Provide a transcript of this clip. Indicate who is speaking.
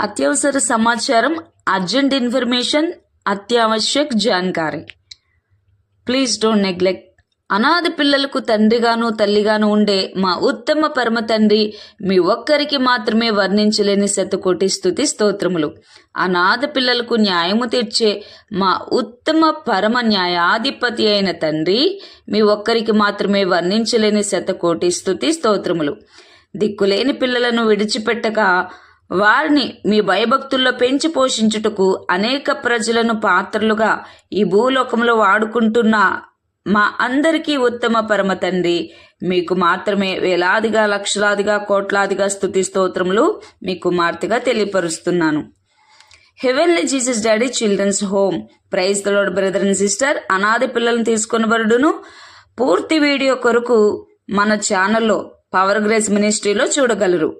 Speaker 1: అత్యవసర సమాచారం, urgent information, అత్యావశ్యక్ జాన్కారీ. Please don't neglect. అనాథ పిల్లలకు తండ్రిగాను తల్లిగాను ఉండే మా ఉత్తమ పరమ తండ్రి మీ ఒక్కరికి మాత్రమే వర్ణించలేని శతకోటి స్తుతి స్తోత్రములు. అనాథ పిల్లలకు న్యాయము తీర్చే మా ఉత్తమ పరమ న్యాయాధిపతి అయిన తండ్రి మీ ఒక్కరికి మాత్రమే వర్ణించలేని శతకోటి స్తుతి స్తోత్రములు. దిక్కులేని పిల్లలను విడిచిపెట్టక వారిని మీ భయభక్తుల్లో పెంచి పోషించుటకు అనేక ప్రజలను పాత్రలుగా ఈ భూలోకంలో వాడుకుంటున్న మా అందరికీ ఉత్తమ పరమ తండ్రి మీకు మాత్రమే వేలాదిగా లక్షలాదిగా కోట్లాదిగా స్తుతి స్తోత్రములు మీ కుమార్తెగా తెలియపరుస్తున్నాను. Heavenly Jesus daddy children's home. Praise the lord brother and sister. అనాథ పిల్లలను తీసుకొని బరుడును పూర్తి వీడియో కొరకు మన ఛానల్లో పవర్ గ్రేస్ మినిస్ట్రీలో చూడగలరు.